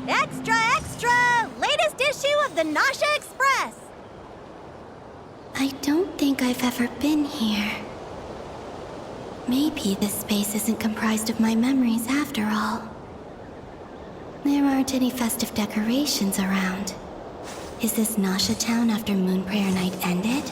Extra, extra! Latest issue of the Nasha Express! I don't think I've ever been here. Maybe this space isn't comprised of my memories after all. There aren't any festive decorations around. Is this Nasha town after Moon Prayer Night ended?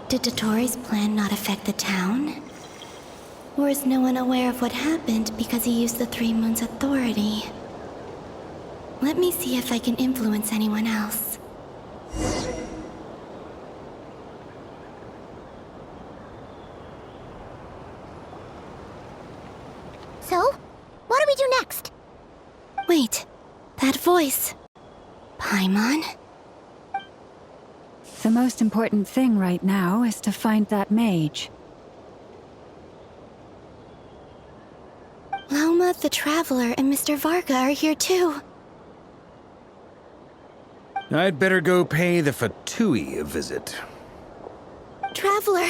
Did Dotori's plan not affect the town? Or is no one aware of what happened because he used the Three Moons' authority? Let me see if I can influence anyone else. So, what do we do next? Wait, that voice. Paimon? The most important thing right now is to find that mage. Lauma, the Traveler, and Mr. Varga are here too. I'd better go pay the Fatui a visit. Traveler!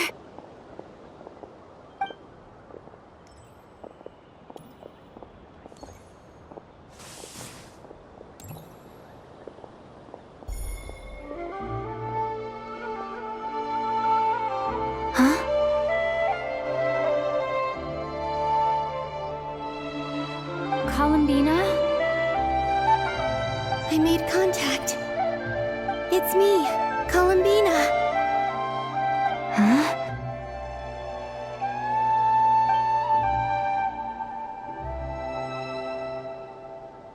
Huh? Columbina? I made contact. It's me, Columbina. Huh?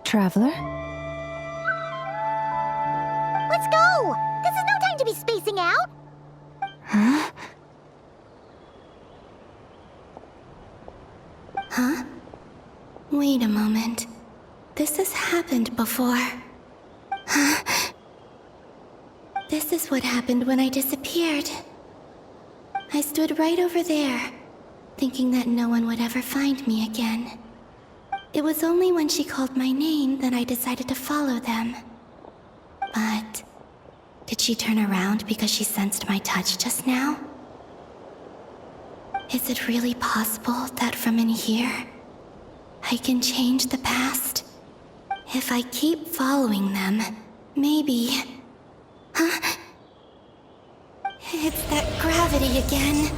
Traveler? Let's go! This is no time to be spacing out! Huh? Huh? Wait a moment. This has happened before. Huh? This is what happened when I disappeared. I stood right over there, thinking that no one would ever find me again. It was only when she called my name that I decided to follow them. But did she turn around because she sensed my touch just now? Is it really possible that from in here, I can change the past? If I keep following them, maybe... Huh? It's that gravity again.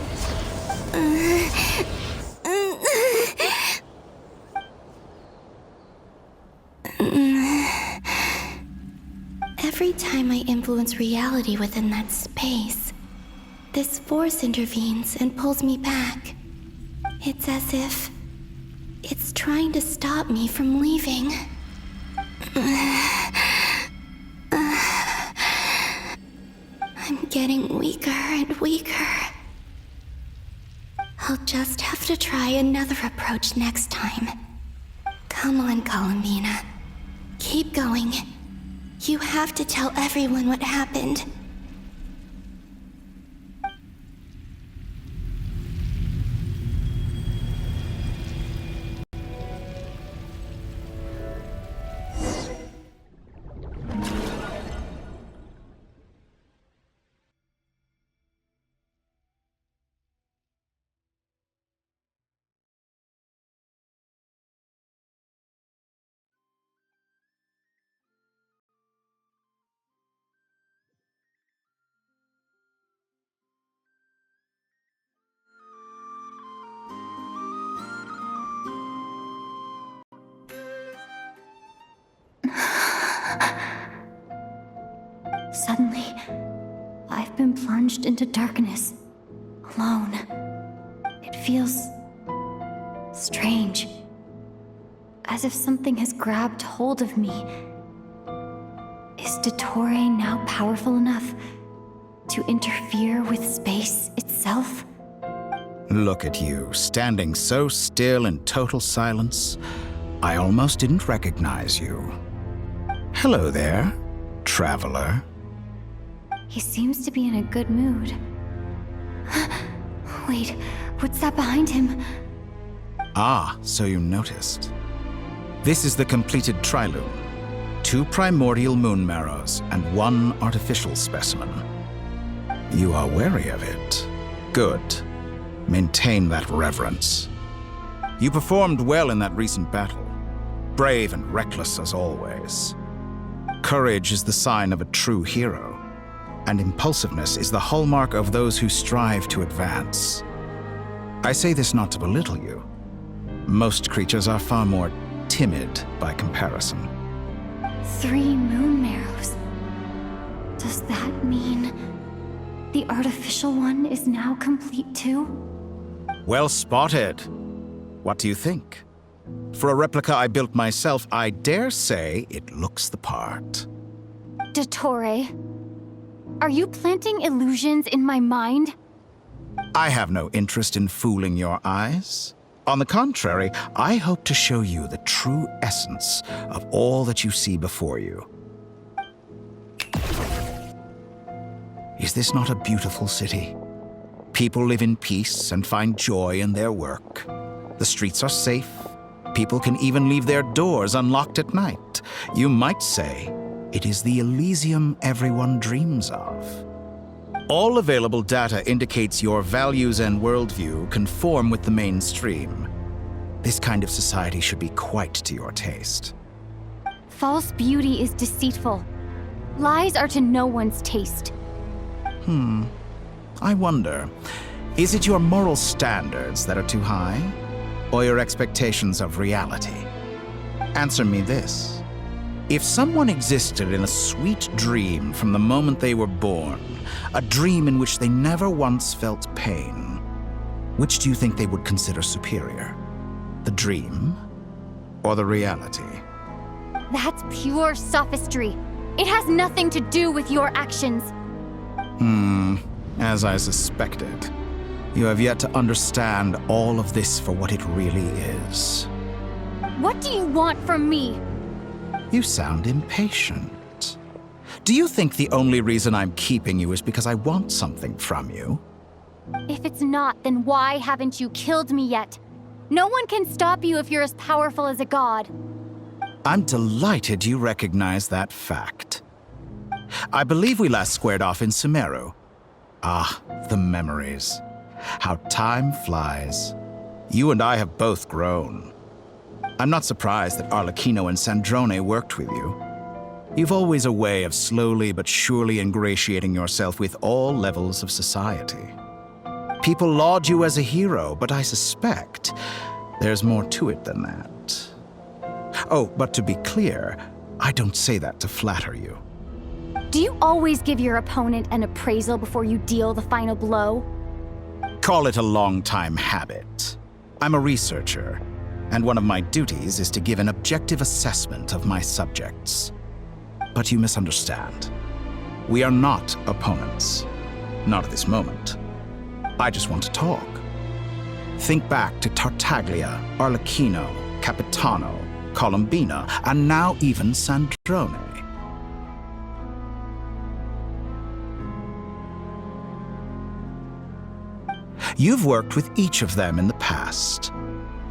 Every time I influence reality within that space, this force intervenes and pulls me back. It's as if it's trying to stop me from leaving. I'm getting weaker and weaker. I'll just have to try another approach next time. Come on, Columbina. Keep going. You have to tell everyone what happened. Suddenly, I've been plunged into darkness, alone. It feels strange, as if something has grabbed hold of me. Is Dottore now powerful enough to interfere with space itself? Look at you, standing so still in total silence. I almost didn't recognize you. Hello there, traveler. He seems to be in a good mood. Wait, what's that behind him? Ah, so you noticed. This is the completed Trilune. 2 primordial moon marrows and 1 artificial specimen. You are wary of it. Good. Maintain that reverence. You performed well in that recent battle. Brave and reckless as always. Courage is the sign of a true hero, and impulsiveness is the hallmark of those who strive to advance. I say this not to belittle you. Most creatures are far more timid by comparison. 3 moon marrows. Does that mean the artificial one is now complete too? Well spotted. What do you think? For a replica I built myself, I dare say it looks the part. Dottore, are you planting illusions in my mind? I have no interest in fooling your eyes. On the contrary, I hope to show you the true essence of all that you see before you. Is this not a beautiful city? People live in peace and find joy in their work. The streets are safe. People can even leave their doors unlocked at night. You might say it is the Elysium everyone dreams of. All available data indicates your values and worldview conform with the mainstream. This kind of society should be quite to your taste. False beauty is deceitful. Lies are to no one's taste. I wonder, is it your moral standards that are too high, or your expectations of reality? Answer me this. If someone existed in a sweet dream from the moment they were born, a dream in which they never once felt pain, which do you think they would consider superior? The dream or the reality? That's pure sophistry. It has nothing to do with your actions. As I suspected. You have yet to understand all of this for what it really is. What do you want from me? You sound impatient. Do you think the only reason I'm keeping you is because I want something from you? If it's not, then why haven't you killed me yet? No one can stop you if you're as powerful as a god. I'm delighted you recognize that fact. I believe we last squared off in Sumeru. Ah, the memories. How time flies. You and I have both grown. I'm not surprised that Arlecchino and Sandrone worked with you. You've always a way of slowly but surely ingratiating yourself with all levels of society. People laud you as a hero, but I suspect there's more to it than that. Oh, but to be clear, I don't say that to flatter you. Do you always give your opponent an appraisal before you deal the final blow? Call it a long-time habit. I'm a researcher, and one of my duties is to give an objective assessment of my subjects. But you misunderstand. We are not opponents. Not at this moment. I just want to talk. Think back to Tartaglia, Arlecchino, Capitano, Colombina, and now even Sandrone. You've worked with each of them in the past.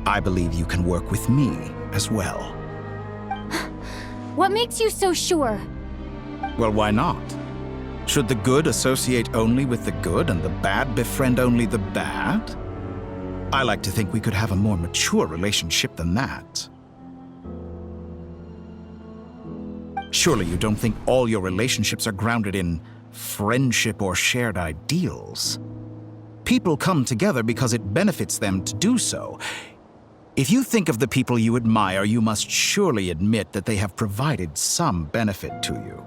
I believe you can work with me as well. What makes you so sure? Well, why not? Should the good associate only with the good and the bad befriend only the bad? I like to think we could have a more mature relationship than that. Surely you don't think all your relationships are grounded in friendship or shared ideals. People come together because it benefits them to do so. If you think of the people you admire, you must surely admit that they have provided some benefit to you.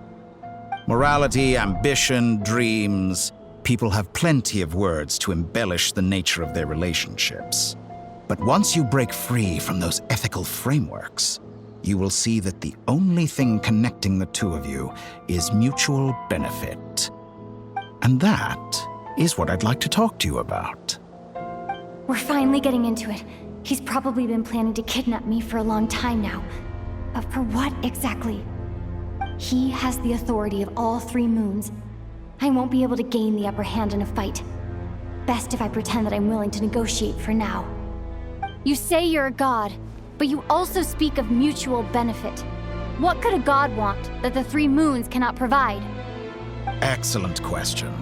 Morality, ambition, dreams. People have plenty of words to embellish the nature of their relationships. But once you break free from those ethical frameworks, you will see that the only thing connecting the two of you is mutual benefit. And that is what I'd like to talk to you about. We're finally getting into it. He's probably been planning to kidnap me for a long time now. But for what exactly? He has the authority of all 3 moons. I won't be able to gain the upper hand in a fight. Best if I pretend that I'm willing to negotiate for now. You say you're a god, but you also speak of mutual benefit. What could a god want that the 3 moons cannot provide? Excellent question.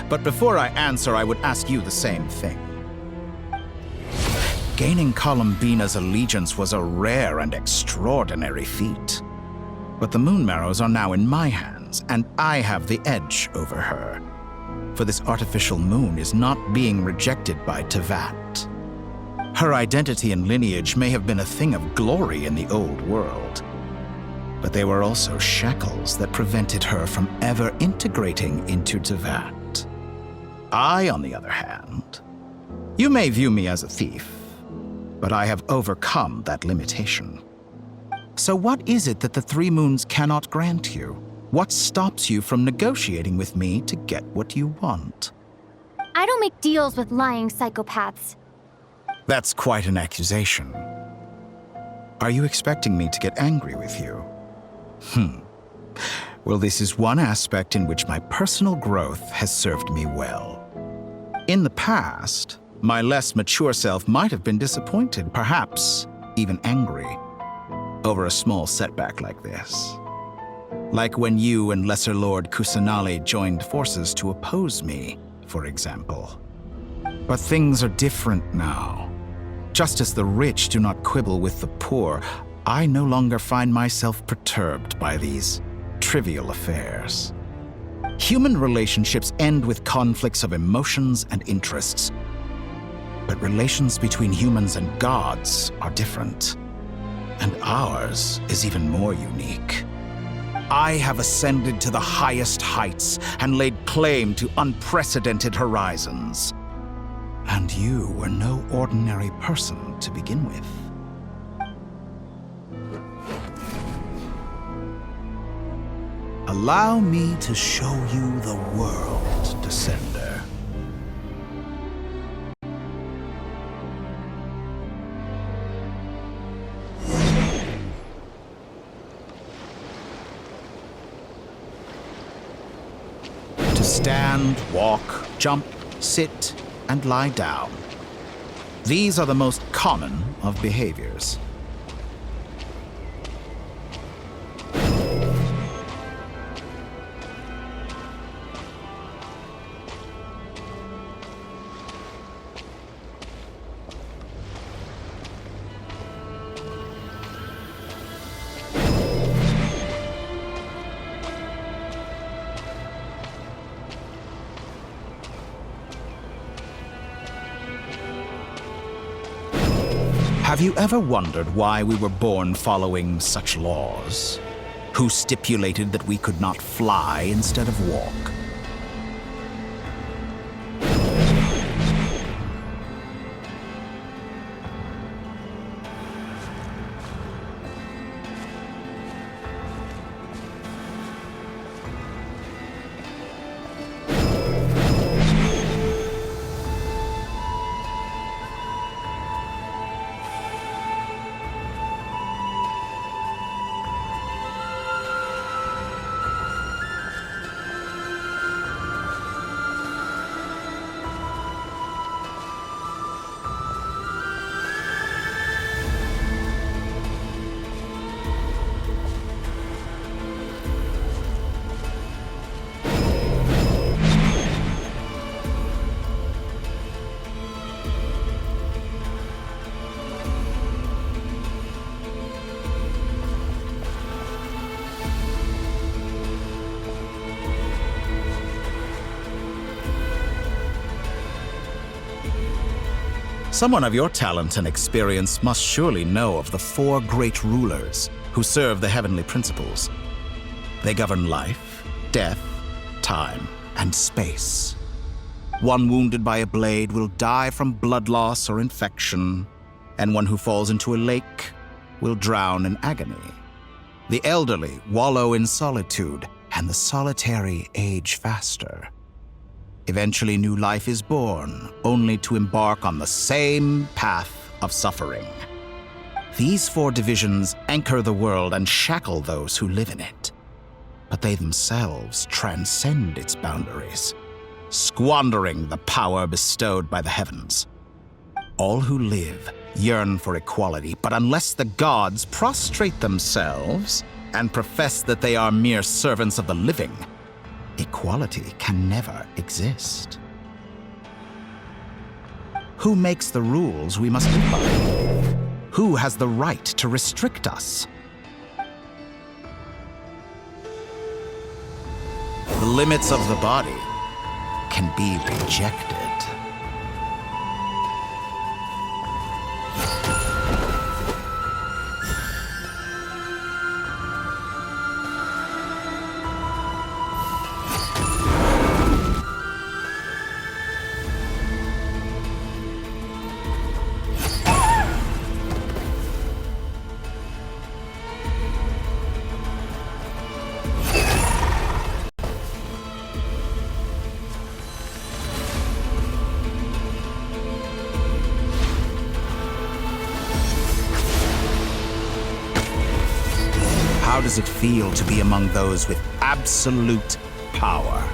But before I answer, I would ask you the same thing. Gaining Columbina's allegiance was a rare and extraordinary feat. But the Moon Marrows are now in my hands, and I have the edge over her. For this artificial moon is not being rejected by Tevat. Her identity and lineage may have been a thing of glory in the old world, but they were also shackles that prevented her from ever integrating into Tevat. I, on the other hand, you may view me as a thief, but I have overcome that limitation. So what is it that the Three Moons cannot grant you? What stops you from negotiating with me to get what you want? I don't make deals with lying psychopaths. That's quite an accusation. Are you expecting me to get angry with you? Well, this is one aspect in which my personal growth has served me well. In the past, my less mature self might have been disappointed, perhaps even angry, over a small setback like this. Like when you and Lesser Lord Kusanali joined forces to oppose me, for example. But things are different now. Just as the rich do not quibble with the poor, I no longer find myself perturbed by these trivial affairs. Human relationships end with conflicts of emotions and interests. But relations between humans and gods are different. And ours is even more unique. I have ascended to the highest heights and laid claim to unprecedented horizons. And you were no ordinary person to begin with. Allow me to show you the world, Descender. To stand, walk, jump, sit, and lie down. These are the most common of behaviors. Have you ever wondered why we were born following such laws? Who stipulated that we could not fly instead of walk? Someone of your talent and experience must surely know of the four great rulers who serve the heavenly principles. They govern life, death, time, and space. One wounded by a blade will die from blood loss or infection, and one who falls into a lake will drown in agony. The elderly wallow in solitude, and the solitary age faster. Eventually, new life is born, only to embark on the same path of suffering. These four divisions anchor the world and shackle those who live in it. But they themselves transcend its boundaries, squandering the power bestowed by the heavens. All who live yearn for equality, but unless the gods prostrate themselves and profess that they are mere servants of the living, equality can never exist. Who makes the rules we must live by? Who has the right to restrict us? The limits of the body can be rejected. How does it feel to be among those with absolute power?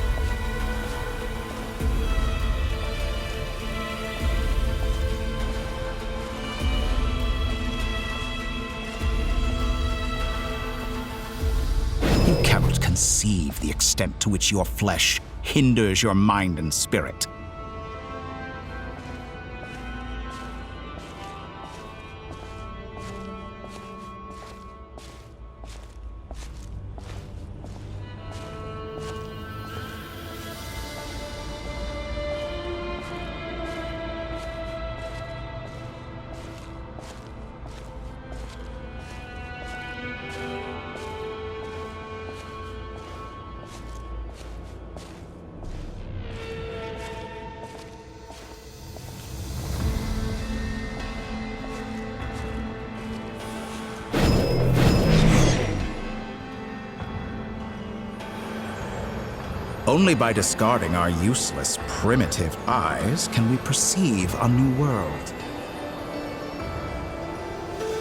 You cannot conceive the extent to which your flesh hinders your mind and spirit. Only by discarding our useless, primitive eyes can we perceive a new world.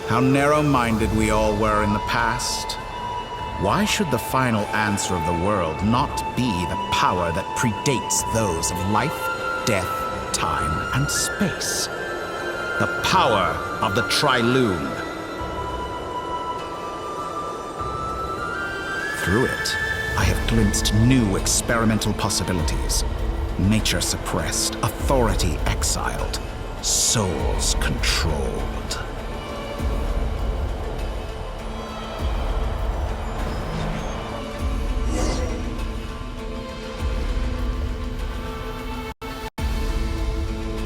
How narrow-minded we all were in the past. Why should the final answer of the world not be the power that predates those of life, death, time, and space? The power of the Triloom. Through it, I have glimpsed new experimental possibilities. Nature suppressed, authority exiled, souls controlled.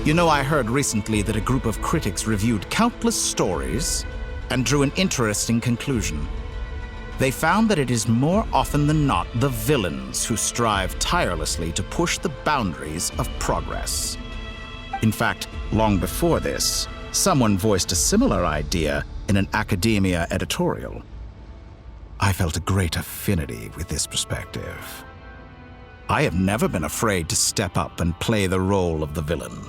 You know, I heard recently that a group of critics reviewed countless stories and drew an interesting conclusion. They found that it is more often than not the villains who strive tirelessly to push the boundaries of progress. In fact, long before this, someone voiced a similar idea in an academia editorial. I felt a great affinity with this perspective. I have never been afraid to step up and play the role of the villain.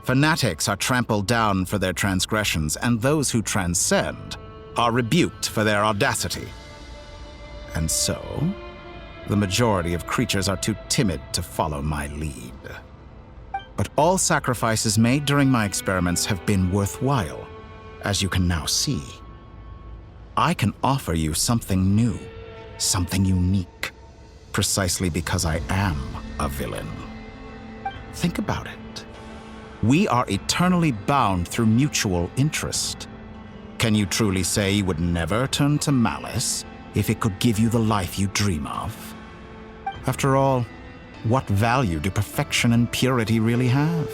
Fanatics are trampled down for their transgressions, and those who transcend are rebuked for their audacity. And so, the majority of creatures are too timid to follow my lead. But all sacrifices made during my experiments have been worthwhile, as you can now see. I can offer you something new, something unique, precisely because I am a villain. Think about it. We are eternally bound through mutual interest. Can you truly say you would never turn to malice if it could give you the life you dream of? After all, what value do perfection and purity really have?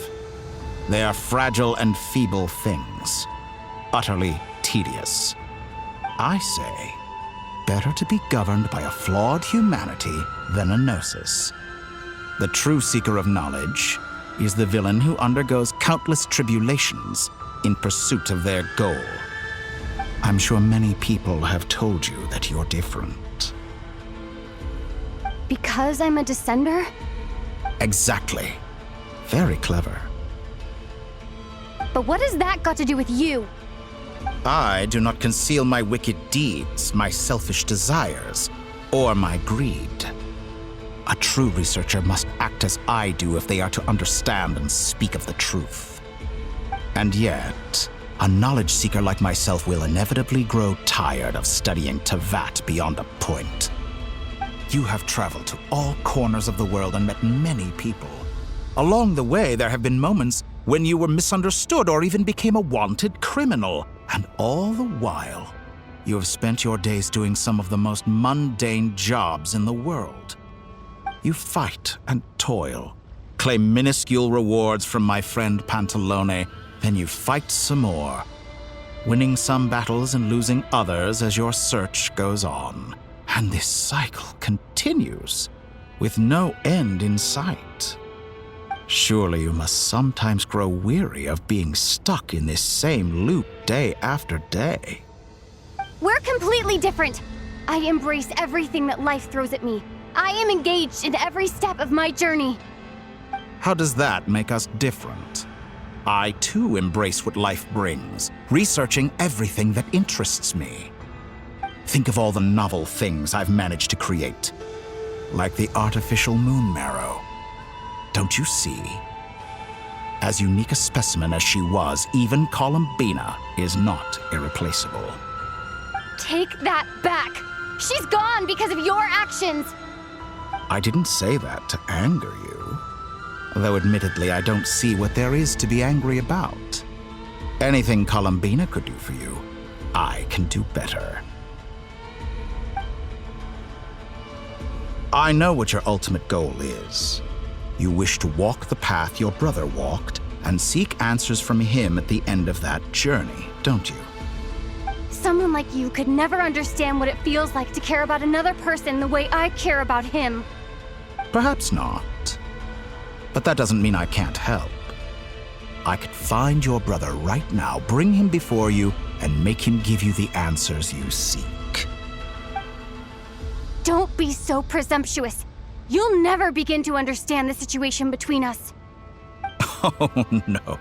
They are fragile and feeble things, utterly tedious. I say, better to be governed by a flawed humanity than a gnosis. The true seeker of knowledge is the villain who undergoes countless tribulations in pursuit of their goal. I'm sure many people have told you that you're different. Because I'm a descender? Exactly. Very clever. But what has that got to do with you? I do not conceal my wicked deeds, my selfish desires, or my greed. A true researcher must act as I do if they are to understand and speak of the truth. And yet, a knowledge seeker like myself will inevitably grow tired of studying Tevat beyond a point. You have traveled to all corners of the world and met many people. Along the way, there have been moments when you were misunderstood or even became a wanted criminal. And all the while, you have spent your days doing some of the most mundane jobs in the world. You fight and toil, claim minuscule rewards from my friend Pantalone, then you fight some more, winning some battles and losing others as your search goes on. And this cycle continues, with no end in sight. Surely you must sometimes grow weary of being stuck in this same loop day after day. We're completely different. I embrace everything that life throws at me. I am engaged in every step of my journey. How does that make us different? I too embrace what life brings, researching everything that interests me. Think of all the novel things I've managed to create, like the artificial moon marrow. Don't you see? As unique a specimen as she was, even Columbina is not irreplaceable. Take that back! She's gone because of your actions! I didn't say that to anger you. Though admittedly, I don't see what there is to be angry about. Anything Columbina could do for you, I can do better. I know what your ultimate goal is. You wish to walk the path your brother walked and seek answers from him at the end of that journey, don't you? Someone like you could never understand what it feels like to care about another person the way I care about him. Perhaps not. But that doesn't mean I can't help. I could find your brother right now, bring him before you, and make him give you the answers you seek. Don't be so presumptuous. You'll never begin to understand the situation between us. Oh, no.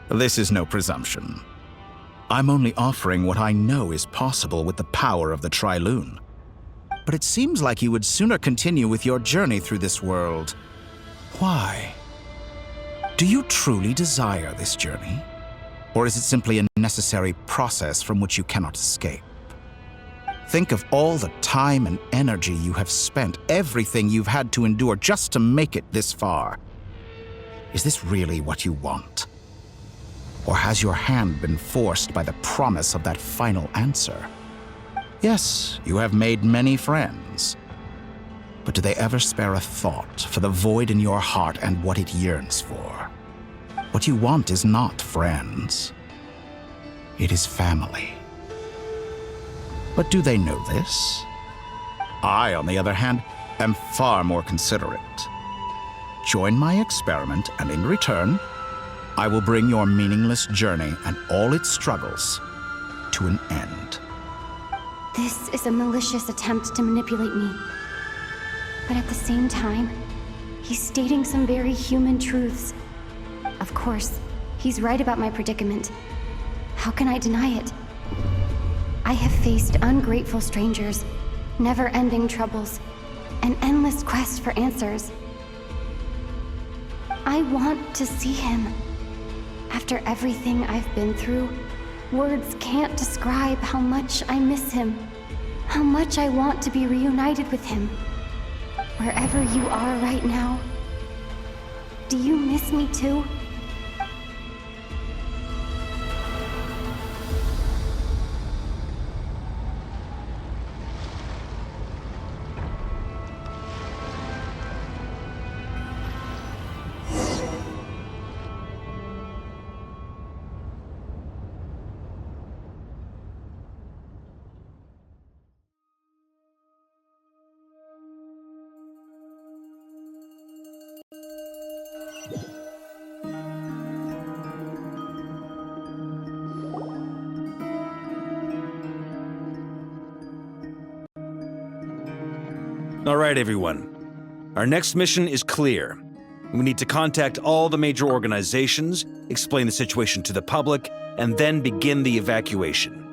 This is no presumption. I'm only offering what I know is possible with the power of the Trilune. But it seems like you would sooner continue with your journey through this world. Why? Do you truly desire this journey? Or is it simply a necessary process from which you cannot escape? Think of all the time and energy you have spent, everything you've had to endure just to make it this far. Is this really what you want? Or has your hand been forced by the promise of that final answer? Yes, you have made many friends. But do they ever spare a thought for the void in your heart and what it yearns for? What you want is not friends. It is family. But do they know this? I, on the other hand, am far more considerate. Join my experiment, and in return, I will bring your meaningless journey and all its struggles to an end. This is a malicious attempt to manipulate me. But at the same time, he's stating some very human truths. Of course, he's right about my predicament. How can I deny it? I have faced ungrateful strangers, never-ending troubles, an endless quest for answers. I want to see him. After everything I've been through, words can't describe how much I miss him, how much I want to be reunited with him. Wherever you are right now, do you miss me too? All right, everyone. Our next mission is clear. We need to contact all the major organizations, explain the situation to the public, and then begin the evacuation.